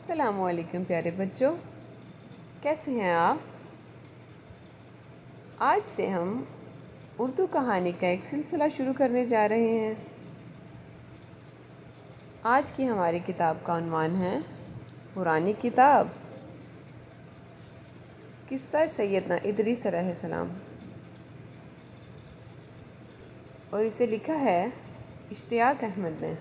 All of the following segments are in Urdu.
السلام علیکم پیارے بچوں، کیسے ہیں آپ؟ آج سے ہم اردو کہانی کا ایک سلسلہ شروع کرنے جا رہے ہیں۔ آج کی ہماری کتاب کا عنوان ہے پرانی کتاب، قصہ سیدنا ادریس علیہ السلام، اور اسے لکھا ہے اشتیاق احمد نے۔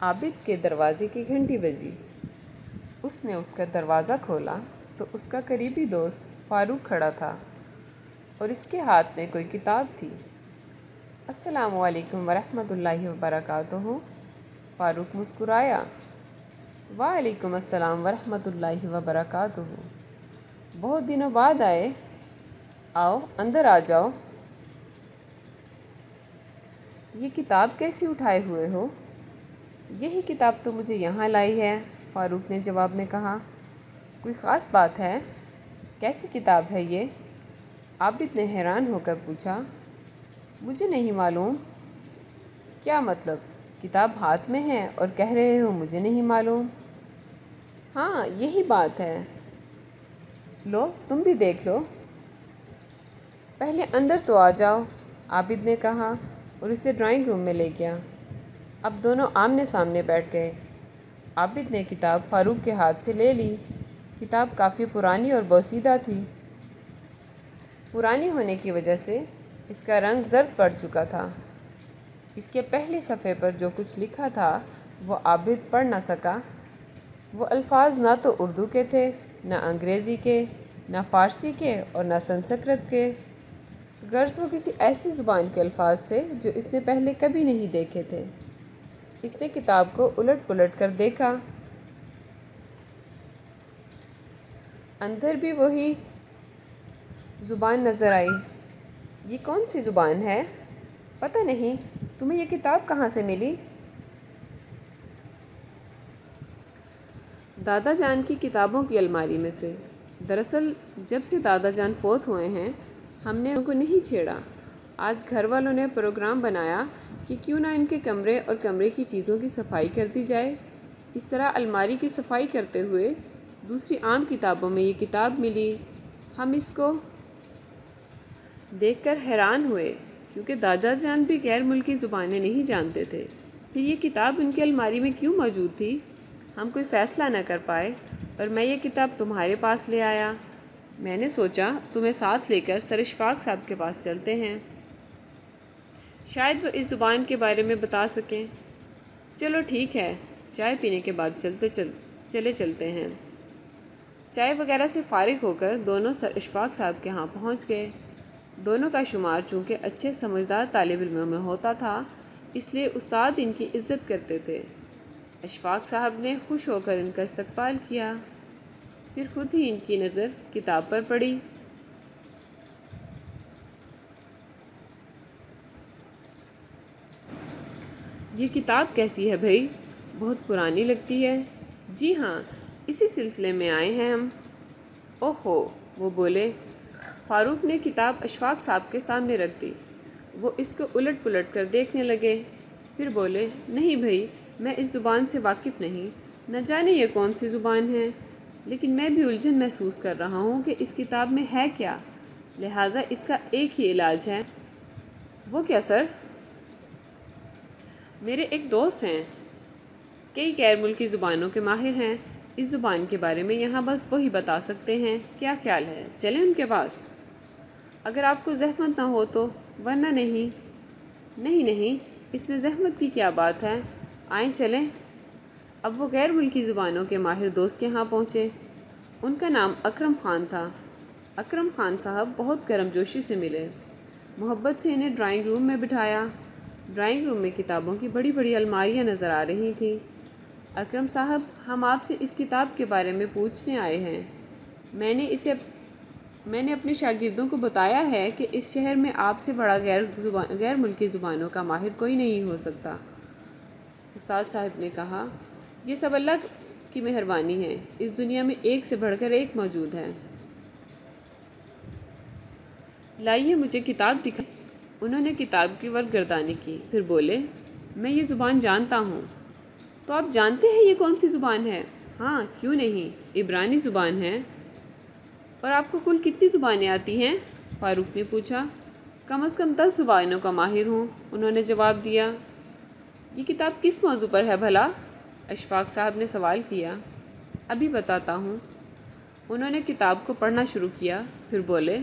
عابد کے دروازے کی گھنٹی بجی۔ اس نے اٹھ کر دروازہ کھولا تو اس کا قریبی دوست فاروق کھڑا تھا اور اس کے ہاتھ میں کوئی کتاب تھی۔ السلام علیکم ورحمۃ اللہ وبرکاتہ۔ فاروق مسکرایا۔ وعلیکم السلام ورحمۃ اللہ وبرکاتہ۔ بہت دنوں بعد آئے، آؤ اندر آ جاؤ۔ یہ کتاب کیسی اٹھائے ہوئے ہو؟ یہی کتاب تو مجھے یہاں لائی ہے، فاروق نے جواب میں کہا۔ کوئی خاص بات ہے؟ کیسی کتاب ہے یہ؟ عابد نے حیران ہو کر پوچھا۔ مجھے نہیں معلوم۔ کیا مطلب؟ کتاب ہاتھ میں ہے اور کہہ رہے ہو مجھے نہیں معلوم؟ ہاں یہی بات ہے، لو تم بھی دیکھ لو۔ پہلے اندر تو آ جاؤ، عابد نے کہا اور اسے ڈرائنگ روم میں لے گیا۔ اب دونوں آمنے سامنے بیٹھ گئے۔ عابد نے کتاب فاروق کے ہاتھ سے لے لی۔ کتاب کافی پرانی اور بوسیدہ تھی۔ پرانی ہونے کی وجہ سے اس کا رنگ زرد پڑ چکا تھا۔ اس کے پہلے صفحے پر جو کچھ لکھا تھا وہ عابد پڑھ نہ سکا۔ وہ الفاظ نہ تو اردو کے تھے، نہ انگریزی کے، نہ فارسی کے اور نہ سنسکرت کے، غرض وہ کسی ایسی زبان کے الفاظ تھے جو اس نے پہلے کبھی نہیں دیکھے تھے۔ اس نے کتاب کو الٹ پلٹ کر دیکھا۔ اندر بھی وہی زبان نظر آئی۔ یہ کون سی زبان ہے؟ پتہ نہیں۔ تمہیں یہ کتاب کہاں سے ملی؟ دادا جان کی کتابوں کی الماری میں سے۔ دراصل جب سے دادا جان فوت ہوئے ہیں ہم نے ان کو نہیں چھیڑا۔ آج گھر والوں نے پروگرام بنایا کہ کیوں نہ ان کے کمرے اور کمرے کی چیزوں کی صفائی کر دی جائے۔ اس طرح الماری کی صفائی کرتے ہوئے دوسری عام کتابوں میں یہ کتاب ملی۔ ہم اس کو دیکھ کر حیران ہوئے کیونکہ دادا جان بھی غیر ملکی زبانیں نہیں جانتے تھے۔ پھر یہ کتاب ان کی الماری میں کیوں موجود تھی؟ ہم کوئی فیصلہ نہ کر پائے اور میں یہ کتاب تمہارے پاس لے آیا۔ میں نے سوچا تمہیں ساتھ لے کر سر اشفاق صاحب کے پاس چلتے ہیں، شاید وہ اس زبان کے بارے میں بتا سکیں۔ چلو ٹھیک ہے، چائے پینے کے بعد چلتے ہیں۔ چائے وغیرہ سے فارغ ہو کر دونوں سر اشفاق صاحب کے ہاں پہنچ گئے۔ دونوں کا شمار چونکہ اچھے سمجھدار طالب علموں میں ہوتا تھا اس لیے استاد ان کی عزت کرتے تھے۔ اشفاق صاحب نے خوش ہو کر ان کا استقبال کیا، پھر خود ہی ان کی نظر کتاب پر پڑی۔ یہ کتاب کیسی ہے بھائی؟ بہت پرانی لگتی ہے۔ جی ہاں، اسی سلسلے میں آئے ہیں ہم۔ اوہو، وہ بولے۔ فاروق نے کتاب اشفاق صاحب کے سامنے رکھ دی۔ وہ اس کو الٹ پلٹ کر دیکھنے لگے، پھر بولے، نہیں بھائی، میں اس زبان سے واقف نہیں، نہ جانے یہ کون سی زبان ہے، لیکن میں بھی الجھن محسوس کر رہا ہوں کہ اس کتاب میں ہے کیا، لہٰذا اس کا ایک ہی علاج ہے۔ وہ کیا سر؟ میرے ایک دوست ہیں، کئی غیر ملکی زبانوں کے ماہر ہیں، اس زبان کے بارے میں یہاں بس وہی بتا سکتے ہیں۔ کیا خیال ہے چلیں ان کے پاس؟ اگر آپ کو زحمت نہ ہو تو، ورنہ نہیں۔ نہیں، اس میں زحمت کی کیا بات ہے، آئیں چلیں۔ اب وہ غیر ملکی زبانوں کے ماہر دوست کے ہاں پہنچے۔ ان کا نام اکرم خان تھا۔ اکرم خان صاحب بہت گرم جوشی سے ملے، محبت سے انہیں ڈرائنگ روم میں بٹھایا۔ ڈرائنگ روم میں کتابوں کی بڑی بڑی الماریاں نظر آ رہی تھیں۔ اکرم صاحب، ہم آپ سے اس کتاب کے بارے میں پوچھنے آئے ہیں۔ میں نے اپنے شاگردوں کو بتایا ہے کہ اس شہر میں آپ سے بڑا غیر ملکی زبانوں کا ماہر کوئی نہیں ہو سکتا۔ استاد صاحب نے کہا، یہ سب اللہ کی مہربانی ہے، اس دنیا میں ایک سے بڑھ کر ایک موجود ہے۔ لائیے مجھے کتاب دکھائیں۔ انہوں نے کتاب کی ورق گردانی کی، پھر بولے، میں یہ زبان جانتا ہوں۔ تو آپ جانتے ہیں یہ کون سی زبان ہے؟ ہاں کیوں نہیں، عبرانی زبان ہے۔ اور آپ کو کل کتنی زبانیں آتی ہیں؟ فاروق نے پوچھا۔ کم از کم 10 زبانوں کا ماہر ہوں، انہوں نے جواب دیا۔ یہ کتاب کس موضوع پر ہے بھلا؟ اشفاق صاحب نے سوال کیا۔ ابھی بتاتا ہوں۔ انہوں نے کتاب کو پڑھنا شروع کیا، پھر بولے،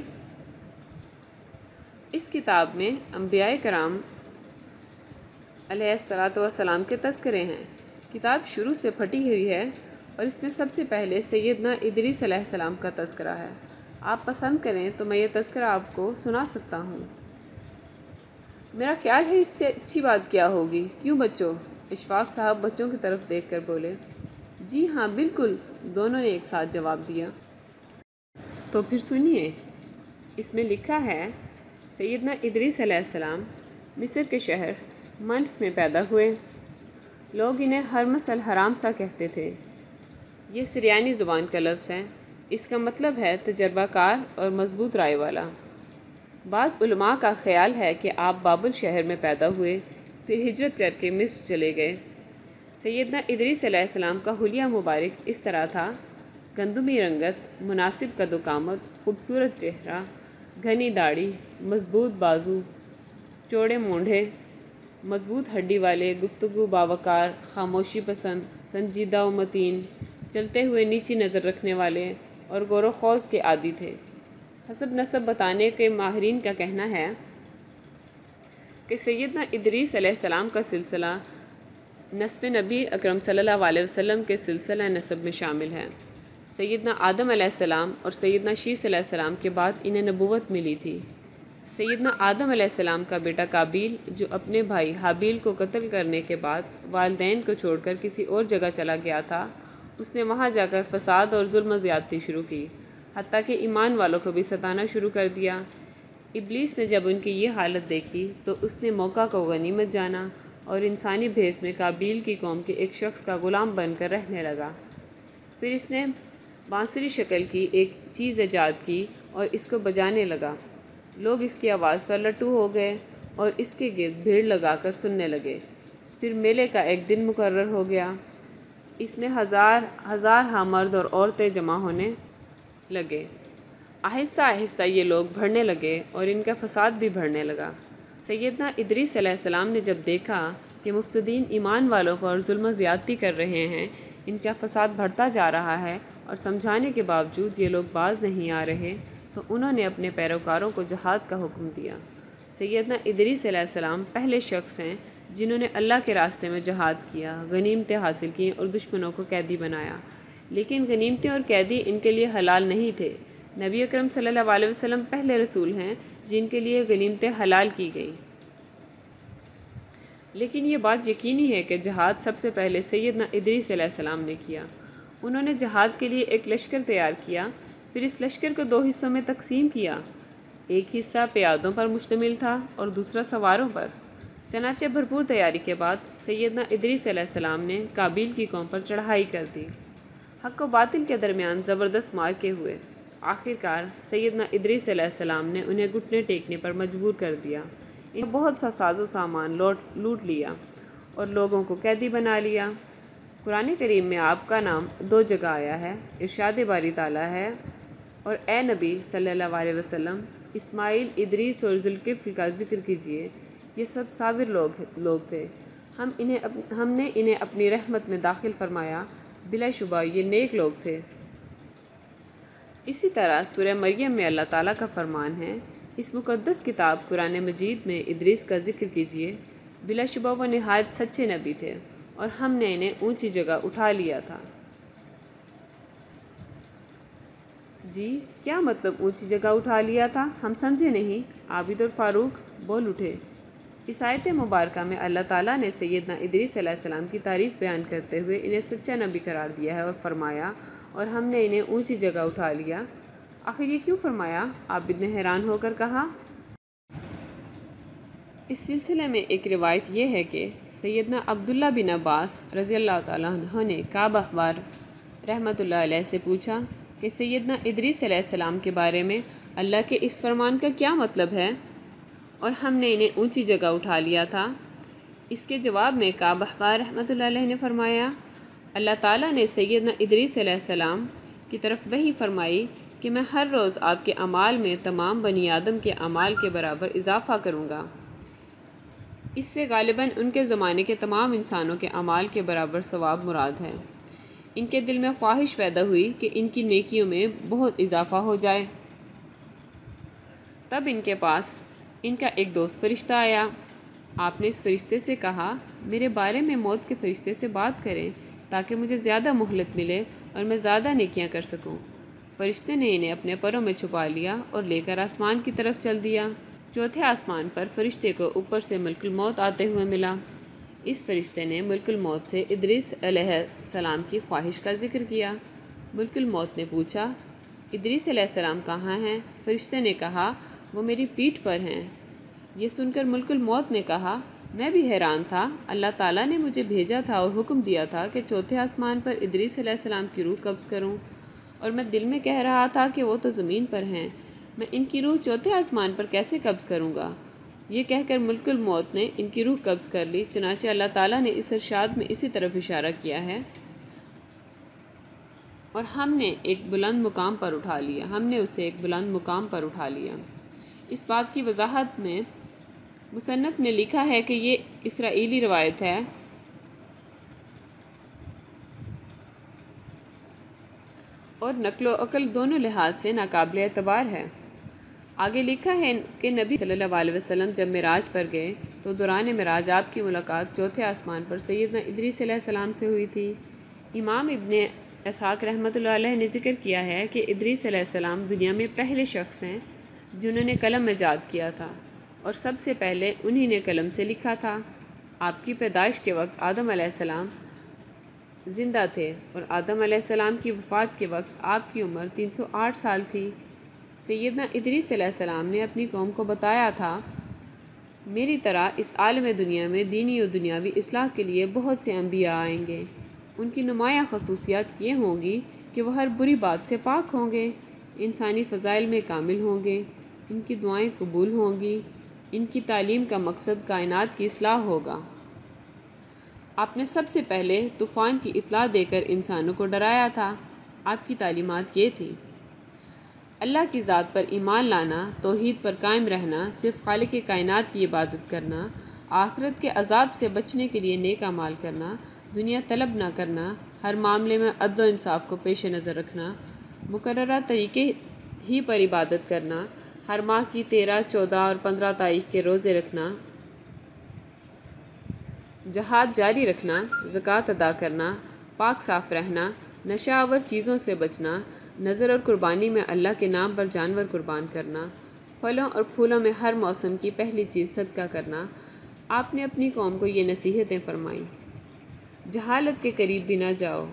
اس کتاب میں انبیاء کرام علیہ الصلاۃ والسلام کے تذکرے ہیں۔ کتاب شروع سے پھٹی ہوئی ہے اور اس میں سب سے پہلے سیدنا ادریس علیہ السلام کا تذکرہ ہے۔ آپ پسند کریں تو میں یہ تذکرہ آپ کو سنا سکتا ہوں۔ میرا خیال ہے اس سے اچھی بات کیا ہوگی، کیوں بچوں؟ اشفاق صاحب بچوں کی طرف دیکھ کر بولے۔ جی ہاں بالکل، دونوں نے ایک ساتھ جواب دیا۔ تو پھر سنیے، اس میں لکھا ہے، سیدنا ادریس علیہ السلام مصر کے شہر منف میں پیدا ہوئے۔ لوگ انہیں حرمس الحرام سا کہتے تھے۔ یہ سریانی زبان کا لفظ ہے۔ اس کا مطلب ہے تجربہ کار اور مضبوط رائے والا۔ بعض علماء کا خیال ہے کہ آپ بابل شہر میں پیدا ہوئے، پھر ہجرت کر کے مصر چلے گئے۔ سیدنا ادریس علیہ السلام کا حلیہ مبارک اس طرح تھا، گندمی رنگت، مناسب قد و قامت، خوبصورت چہرہ، گھنی داڑھی، مضبوط بازو، چوڑے مونڈھے، مضبوط ہڈی والے، گفتگو باوقار، خاموشی پسند، سنجیدہ و متین، چلتے ہوئے نیچی نظر رکھنے والے اور غور و خوض کے عادی تھے۔ حسب نسب بتانے کے ماہرین کا کہنا ہے کہ سیدنا ادریس علیہ السلام کا سلسلہ نسب نبی اکرم صلی اللہ علیہ وسلم کے سلسلہ نسب میں شامل ہے۔ سیدنا آدم علیہ السلام اور سیدنا شیس علیہ السلام کے بعد انہیں نبوت ملی تھی۔ سیدنا آدم علیہ السلام کا بیٹا قابیل، جو اپنے بھائی حابیل کو قتل کرنے کے بعد والدین کو چھوڑ کر کسی اور جگہ چلا گیا تھا، اس نے وہاں جا کر فساد اور ظلم و زیادتی شروع کی، حتیٰ کہ ایمان والوں کو بھی ستانا شروع کر دیا۔ ابلیس نے جب ان کی یہ حالت دیکھی تو اس نے موقع کو غنیمت جانا اور انسانی بھیس میں قابیل کی قوم کے ایک شخص کا غلام بن کر رہنے لگا۔ پھر اس نے بانسری شکل کی ایک چیز ایجاد کی اور اس کو بجانے لگا۔ لوگ اس کی آواز پر لٹو ہو گئے اور اس کے گرد بھیڑ لگا کر سننے لگے۔ پھر میلے کا ایک دن مقرر ہو گیا۔ اس میں ہزار مرد اور عورتیں جمع ہونے لگے۔ آہستہ آہستہ یہ لوگ بڑھنے لگے اور ان کا فساد بھی بڑھنے لگا۔ سیدنا ادریس علیہ السلام نے جب دیکھا کہ مفتدین ایمان والوں پر ظلم و زیادتی کر رہے ہیں، ان کا فساد بڑھتا جا رہا ہے اور سمجھانے کے باوجود یہ لوگ باز نہیں آ رہے، تو انہوں نے اپنے پیروکاروں کو جہاد کا حکم دیا۔ سیدنا ادریس علیہ السلام پہلے شخص ہیں جنہوں نے اللہ کے راستے میں جہاد کیا، غنیمتیں حاصل کیں اور دشمنوں کو قیدی بنایا۔ لیکن غنیمتیں اور قیدی ان کے لیے حلال نہیں تھے۔ نبی اکرم صلی اللہ علیہ وسلم پہلے رسول ہیں جن کے لیے غنیمتیں حلال کی گئیں۔ لیکن یہ بات یقینی ہے کہ جہاد سب سے پہلے سیدنا ادریس علیہ السلام نے کیا۔ انہوں نے جہاد کے لیے ایک لشکر تیار کیا، پھر اس لشکر کو 2 حصوں میں تقسیم کیا۔ ایک حصہ پیادوں پر مشتمل تھا اور دوسرا سواروں پر۔ چنانچہ بھرپور تیاری کے بعد سیدنا ادریس علیہ السلام نے قابیل کی قوم پر چڑھائی کر دی۔ حق و باطل کے درمیان زبردست معرکے ہوئے۔ آخرکار سیدنا ادریس علیہ السلام نے انہیں گھٹنے ٹیکنے پر مجبور کر دیا۔ انہیں بہت سا ساز و سامان لوٹ لیا اور لوگوں کو قیدی بنا لیا۔ قرآن کریم میں آپ کا نام 2 جگہ آیا ہے۔ ارشاد باری تعالیٰ ہے، اور اے نبی صلی اللہ علیہ وسلم، اسماعیل، ادریس اور ذوالکفل کا ذکر کیجیے، یہ سب صابر لوگ تھے۔ ہم نے انہیں اپنی رحمت میں داخل فرمایا، بلا شبہ یہ نیک لوگ تھے۔ اسی طرح سورہ مریم میں اللہ تعالیٰ کا فرمان ہے، اس مقدس کتاب قرآن مجید میں ادریس کا ذکر کیجیے، بلا شبہ وہ نہایت سچے نبی تھے اور ہم نے انہیں اونچی جگہ اٹھا لیا تھا۔ جی کیا مطلب اونچی جگہ اٹھا لیا تھا؟ ہم سمجھے نہیں۔ عابد اور فاروق بول اٹھے۔ اس آیت مبارکہ میں اللہ تعالیٰ نے سیدنا ادریس علیہ السلام کی تعریف بیان کرتے ہوئے انہیں سچا نبی قرار دیا ہے اور فرمایا، اور ہم نے انہیں اونچی جگہ اٹھا لیا۔ آخر یہ کیوں فرمایا؟ عابد نے حیران ہو کر کہا۔ اس سلسلے میں ایک روایت یہ ہے کہ سیدنا عبداللہ بن عباس رضی اللہ تعالیٰ عنہ نے کعب احبار رحمۃ اللہ علیہ سے پوچھا کہ سیدنا ادریس علیہ السلام کے بارے میں اللہ کے اس فرمان کا کیا مطلب ہے، اور ہم نے انہیں اونچی جگہ اٹھا لیا تھا؟ اس کے جواب میں کعب احبار رحمۃ اللہ علیہ نے فرمایا، اللہ تعالیٰ نے سیدنا ادریس علیہ السلام کی طرف وحی فرمائی کہ میں ہر روز آپ کے اعمال میں تمام بنی آدم کے اعمال کے برابر اضافہ کروں گا۔ اس سے غالباً ان کے زمانے کے تمام انسانوں کے اعمال کے برابر ثواب مراد ہے۔ ان کے دل میں خواہش پیدا ہوئی کہ ان کی نیکیوں میں بہت اضافہ ہو جائے۔ تب ان کے پاس ان کا ایک دوست فرشتہ آیا۔ آپ نے اس فرشتے سے کہا، میرے بارے میں موت کے فرشتے سے بات کریں تاکہ مجھے زیادہ مہلت ملے اور میں زیادہ نیکیاں کر سکوں۔ فرشتے نے انہیں اپنے پروں میں چھپا لیا اور لے کر آسمان کی طرف چل دیا۔ چوتھے آسمان پر فرشتے کو اوپر سے ملک الموت آتے ہوئے ملا۔ اس فرشتے نے ملک الموت سے ادریس علیہ السلام کی خواہش کا ذکر کیا۔ ملک الموت نے پوچھا، ادریس علیہ السلام کہاں ہیں؟ فرشتے نے کہا، وہ میری پیٹھ پر ہیں۔ یہ سن کر ملک الموت نے کہا، میں بھی حیران تھا، اللہ تعالیٰ نے مجھے بھیجا تھا اور حکم دیا تھا کہ چوتھے آسمان پر ادریس علیہ السلام کی روح قبض کروں، اور میں دل میں کہہ رہا تھا کہ وہ تو زمین پر ہیں، میں ان کی روح چوتھے آسمان پر کیسے قبض کروں گا؟ یہ کہہ کر ملک الموت نے ان کی روح قبض کر لی۔ چنانچہ اللہ تعالیٰ نے اس ارشاد میں اسی طرف اشارہ کیا ہے، اور ہم نے اسے ایک بلند مقام پر اٹھا لیا۔ اس بات کی وضاحت میں مصنف نے لکھا ہے کہ یہ اسرائیلی روایت ہے اور نقل و عقل دونوں لحاظ سے ناقابل اعتبار ہے۔ آگے لکھا ہے کہ نبی صلی اللہ علیہ وسلم جب معراج پر گئے تو دوران معراج آپ کی ملاقات چوتھے آسمان پر سیدنا ادریس علیہ السلام سے ہوئی تھی۔ امام ابن اسحاق رحمۃ اللہ علیہ نے ذکر کیا ہے کہ ادریس علیہ السلام دنیا میں پہلے شخص ہیں جنہوں نے قلم ایجاد کیا تھا، اور سب سے پہلے انہی نے قلم سے لکھا تھا۔ آپ کی پیدائش کے وقت آدم علیہ السلام زندہ تھے، اور آدم علیہ السلام کی وفات کے وقت آپ کی عمر 308 سال تھی۔ سیدنا ادریس علیہ السلام نے اپنی قوم کو بتایا تھا، میری طرح اس عالم دنیا میں دینی و دنیاوی اصلاح کے لیے بہت سے انبیاء آئیں گے۔ ان کی نمایاں خصوصیات یہ ہوں گی کہ وہ ہر بری بات سے پاک ہوں گے، انسانی فضائل میں کامل ہوں گے، ان کی دعائیں قبول ہوں گی، ان کی تعلیم کا مقصد کائنات کی اصلاح ہوگا۔ آپ نے سب سے پہلے طوفان کی اطلاع دے کر انسانوں کو ڈرایا تھا۔ آپ کی تعلیمات یہ تھیں، اللہ کی ذات پر ایمان لانا، توحید پر قائم رہنا، صرف خالق کائنات کی عبادت کرنا، آخرت کے عذاب سے بچنے کے لیے نیک اعمال کرنا، دنیا طلب نہ کرنا، ہر معاملے میں عدل و انصاف کو پیش نظر رکھنا، مقررہ طریقے ہی پر عبادت کرنا، ہر ماہ کی 13، 14 اور 15 تاریخ کے روزے رکھنا، جہاد جاری رکھنا، زکوٰۃ ادا کرنا، پاک صاف رہنا، نشہ آور چیزوں سے بچنا، نظر اور قربانی میں اللہ کے نام پر جانور قربان کرنا، پھلوں اور پھولوں میں ہر موسم کی پہلی چیز صدقہ کرنا۔ آپ نے اپنی قوم کو یہ نصیحتیں فرمائیں، جہالت کے قریب بھی نہ جاؤ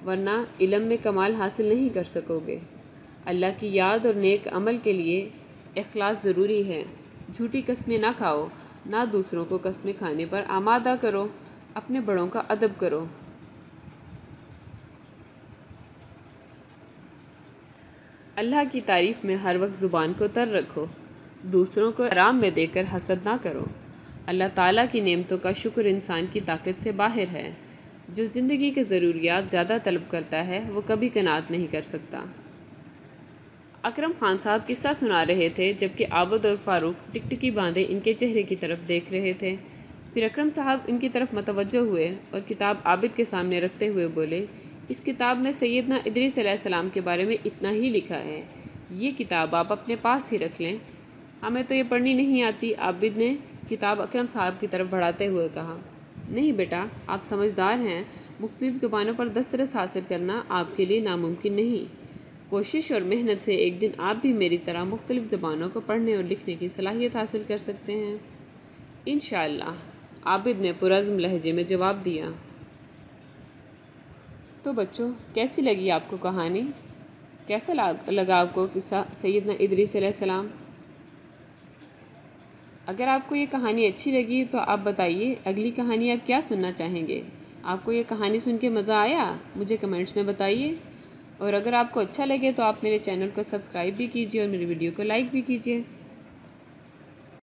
ورنہ علم میں کمال حاصل نہیں کر سکو گے۔ اللہ کی یاد اور نیک عمل کے لیے اخلاص ضروری ہے۔ جھوٹی قسمیں نہ کھاؤ، نہ دوسروں کو قسمیں کھانے پر آمادہ کرو، اپنے بڑوں کا ادب کرو۔ اللہ کی تعریف میں ہر وقت زبان کو تر رکھو، دوسروں کو آرام میں دے کر حسد نہ کرو۔ اللہ تعالیٰ کی نعمتوں کا شکر انسان کی طاقت سے باہر ہے۔ جو زندگی کے ضروریات زیادہ طلب کرتا ہے وہ کبھی قناعت نہیں کر سکتا۔ اکرم خان صاحب قصہ سنا رہے تھے جبکہ عابد اور فاروق ٹکٹکی باندھے ان کے چہرے کی طرف دیکھ رہے تھے۔ پھر اکرم صاحب ان کی طرف متوجہ ہوئے اور کتاب عابد کے سامنے رکھتے ہوئے بولے، اس کتاب میں سیدنا ادریس علیہ السلام کے بارے میں اتنا ہی لکھا ہے، یہ کتاب آپ اپنے پاس ہی رکھ لیں، ہمیں تو یہ پڑھنی نہیں آتی۔ عابد نے کتاب اکرم صاحب کی طرف بڑھاتے ہوئے کہا، نہیں بیٹا، آپ سمجھدار ہیں، مختلف زبانوں پر دسترس حاصل کرنا آپ کے لیے ناممکن نہیں۔ کوشش اور محنت سے ایک دن آپ بھی میری طرح مختلف زبانوں کو پڑھنے اور لکھنے کی صلاحیت حاصل کر سکتے ہیں، انشاءاللہ، عابد نے پرعزم لہجے میں جواب دیا۔ تو بچوں، کیسی لگی آپ کو کہانی؟ کیسا لگا آپ کو قصہ سیدنا ادریس علیہ السلام؟ اگر آپ کو یہ کہانی اچھی لگی تو آپ بتائیے اگلی کہانی آپ کیا سننا چاہیں گے؟ آپ کو یہ کہانی سن کے مزہ آیا؟ مجھے کمنٹس میں بتائیے، اور اگر آپ کو اچھا لگے تو آپ میرے چینل کو سبسکرائب بھی کیجیے اور میری ویڈیو کو لائک بھی کیجیے۔